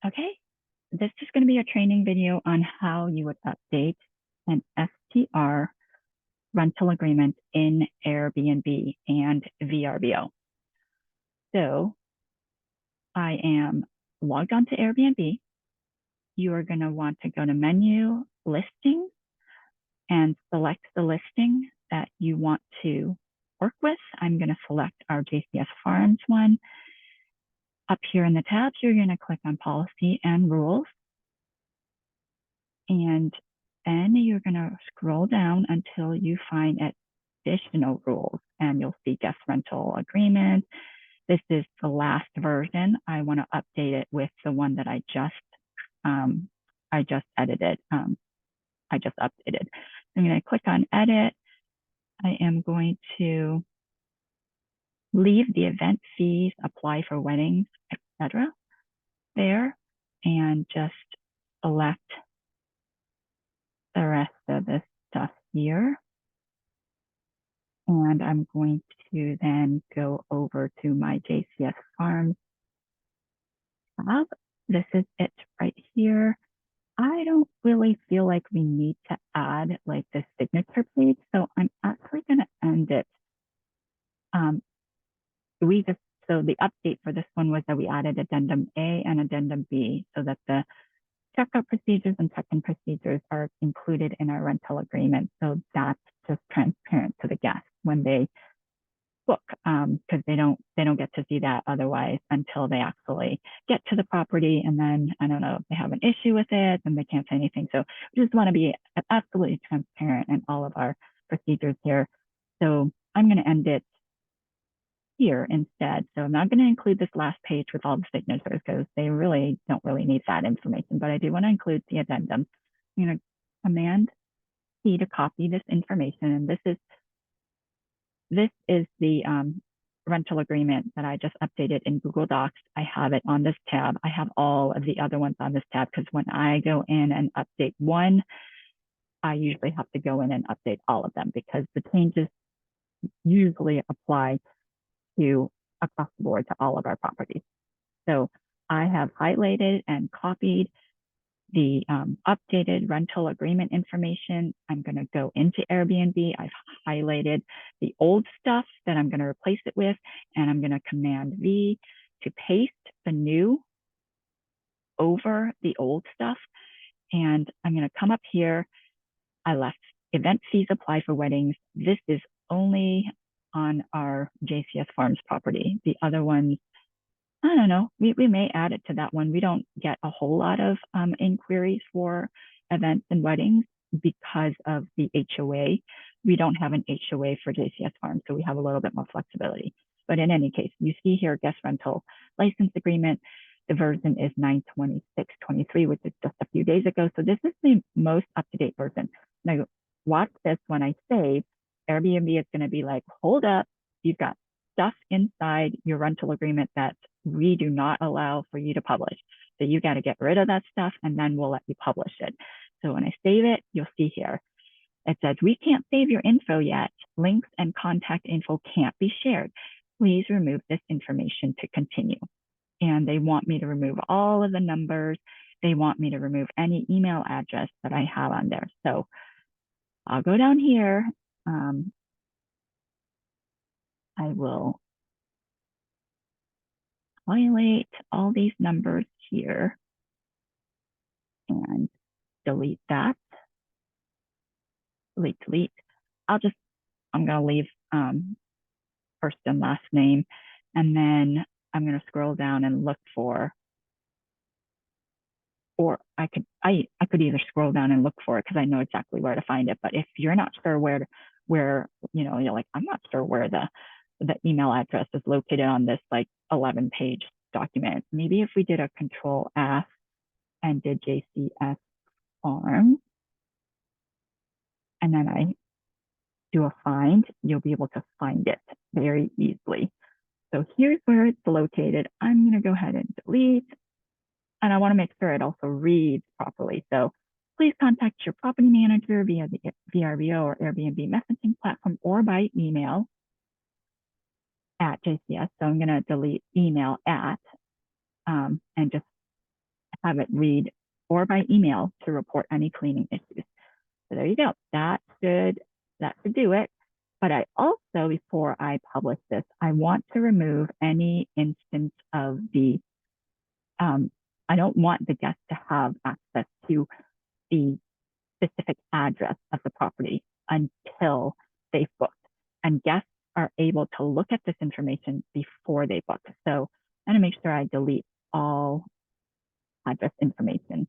Okay, this is going to be a training video on how you would update an STR rental agreement in Airbnb and VRBO. So I am logged onto Airbnb. You are going to want to go to menu, listing, and select the listing that you want to work with. I'm going to select our JCS Farms one. Up here in the tabs, you're going to click on policy and rules. And then you're going to scroll down until you find additional rules, and you'll see guest rental agreement. This is the last version. I want to update it with the one that I just edited. I just updated. I'm going to click on edit. I am going to leave the event fees, apply for weddings, etc. there, and just select the rest of this stuff here. And I'm going to then go over to my JCS Farms tab. This is it right here. I don't really feel like we need to add like the signature page, so I'm actually going to end it. So the update for this one was that we added addendum A and addendum B so that the checkout procedures and check-in procedures are included in our rental agreement. So that's just transparent to the guests when they book, because they don't get to see that otherwise until they actually get to the property. And then I don't know if they have an issue with it and they can't say anything. So we just want to be absolutely transparent in all of our procedures here. So I'm going to end it here instead. So I'm not going to include this last page with all the signatures because they really don't need that information, but I do want to include the addendum. I'm going to Command C to copy this information, and this is the rental agreement that I just updated in Google Docs. I have it on this tab. I have all of the other ones on this tab because when I go in and update one, I usually have to go in and update all of them because the changes usually apply to across the board to all of our properties. So I have highlighted and copied the updated rental agreement information. I'm going to go into Airbnb. I've highlighted the old stuff that I'm going to replace it with, and I'm going to Command V to paste the new over the old stuff. And I'm going to come up here. I left event fees apply for weddings. This is only on our JCS Farms property. The other ones, I don't know, we may add it to that one. We don't get a whole lot of inquiries for events and weddings because of the HOA. We don't have an HOA for JCS Farms, so we have a little bit more flexibility. But in any case, you see here guest rental license agreement. The version is 9/26/23, which is just a few days ago. So this is the most up-to-date version. Now, watch this when I save. Airbnb is going to be like, hold up, you've got stuff inside your rental agreement that we do not allow for you to publish. So you got to get rid of that stuff and then we'll let you publish it. So when I save it, you'll see here, it says, we can't save your info yet. Links and contact info can't be shared. Please remove this information to continue. And they want me to remove all of the numbers. They want me to remove any email address that I have on there. So I'll go down here. I will highlight all these numbers here and delete that. Delete. I'm going to leave first and last name, and then I'm going to scroll down and look for, or I could either scroll down and look for it because I know exactly where to find it. But if you're not sure where you're like, I'm not sure where the email address is located on this like 11-page document. Maybe if we did a Control F and did JCS Farm, and then I do a find, you'll be able to find it very easily. So here's where it's located. I'm going to go ahead and delete, and I want to make sure it also reads properly. So please contact your property manager via the VRBO or Airbnb messaging platform or by email at JCS. So I'm going to delete email at and just have it read or by email to report any cleaning issues. So there you go. That should do it. But I also, before I publish this, I want to remove any instance of the, I don't want the guest to have access to the specific address of the property until they've booked. And guests are able to look at this information before they book. So I'm going to make sure I delete all address information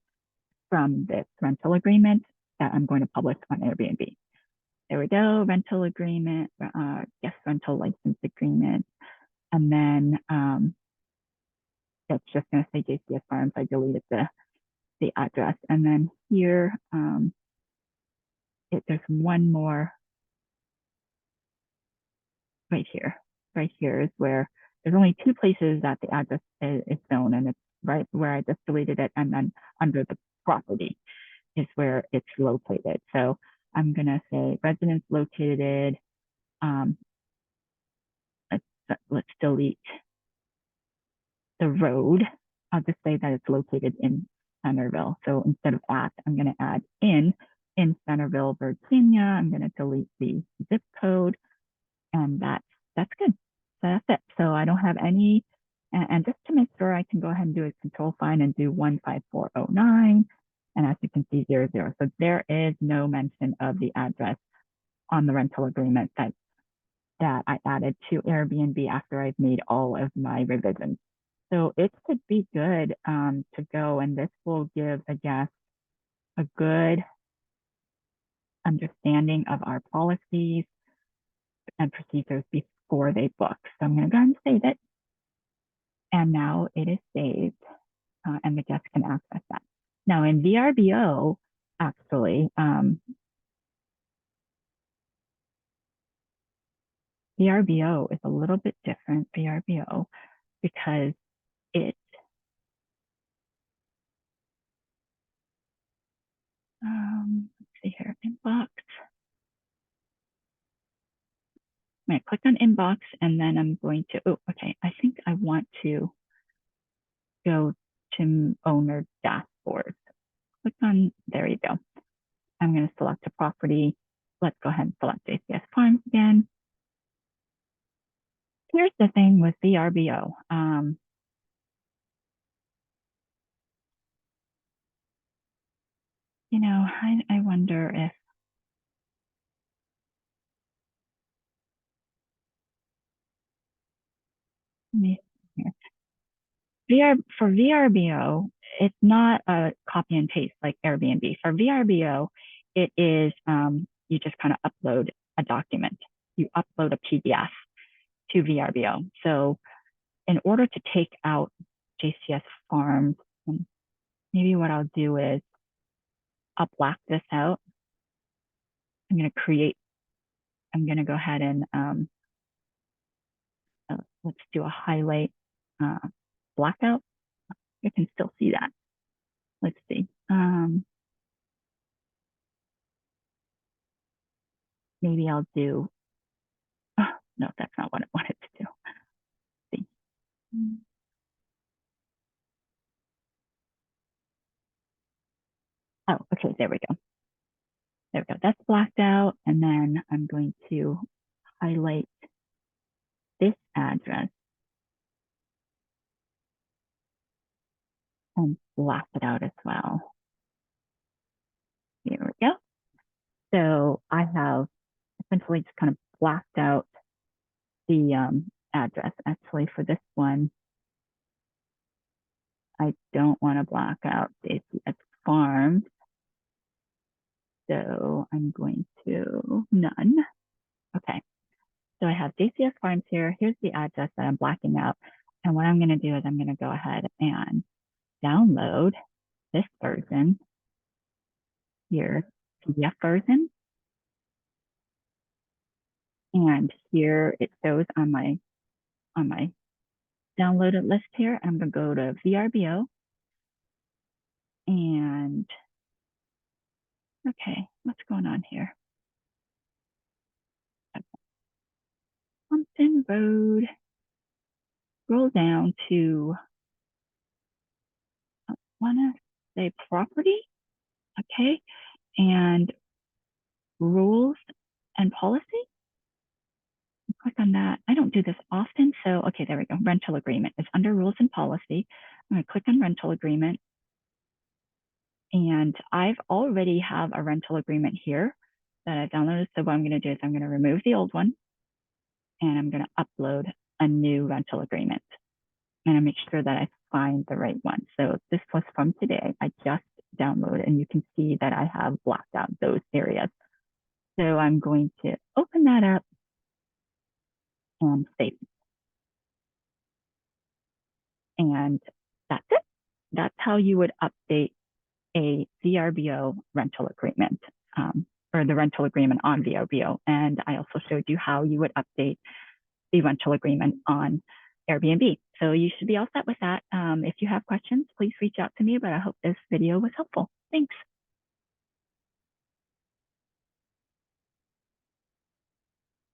from this rental agreement that I'm going to publish on Airbnb. There we go, rental agreement, guest rental license agreement. And then it's just going to say JCS Farms. I deleted the address. And then here, there's one more right here. Right here is where there's only two places that the address is shown, and it's right where I just deleted it, and then under the property is where it's located. So I'm gonna say residence located. Let's delete the road. I'll just say that it's located in Centerville. So instead of at, I'm going to add in Centerville, Virginia. I'm going to delete the zip code, and that's good. So that's it. So I don't have any, and just to make sure, I can go ahead and do a control find and do 15409. And as you can see, 00. So there is no mention of the address on the rental agreement that I added to Airbnb after I've made all of my revisions. So it should be good to go, and this will give a guest a good understanding of our policies and procedures before they book. So I'm going to go ahead and save it. And now it is saved, and the guest can access that. Now in VRBO, actually, VRBO is a little bit different, VRBO, because it, let's see here, inbox. I'm going to click on inbox, and then I'm going to, oh, okay, I think I want to go to owner dashboard. Click on, there you go. I'm going to select a property. Let's go ahead and select JCS Farms again. Here's the thing with VRBO. You know, I wonder if, for VRBO, it's not a copy and paste like Airbnb. For VRBO, it is, you just kind of upload a document. You upload a PDF to VRBO. So in order to take out JCS Farms, maybe what I'll do is I'll black this out. I'm going to go ahead and let's do a highlight blackout. You can still see that. Let's see. Maybe I'll do, oh, no, that's not what I wanted to do. Let's see. Oh, okay, there we go. There we go. That's blacked out. And then I'm going to highlight this address and black it out as well. Here we go. So I have essentially just kind of blacked out the address. Actually, for this one, I don't want to black out JCS Farms. So I'm going to none. Okay. So I have JCS Farms here. Here's the address that I'm blacking out. And what I'm going to do is I'm going to go ahead and download this version here, PDF version. And here it shows on my downloaded list here. I'm going to go to VRBO. And okay, what's going on here? Hampton Road. Scroll down to want to say property, okay, and rules and policy. Click on that. I don't do this often, so okay, there we go. Rental agreement is under rules and policy. I'm going to click on rental agreement, and I've already have a rental agreement here that I downloaded. So what I'm going to do is I'm going to remove the old one, and I'm going to upload a new rental agreement. I'm going to make sure that I find the right one. So this was from today. I just downloaded, and you can see that I have blocked out those areas. So I'm going to open that up and save. And that's it. That's how you would update a VRBO rental agreement, or the rental agreement on VRBO. And I also showed you how you would update the rental agreement on Airbnb. So you should be all set with that. If you have questions, please reach out to me, but I hope this video was helpful.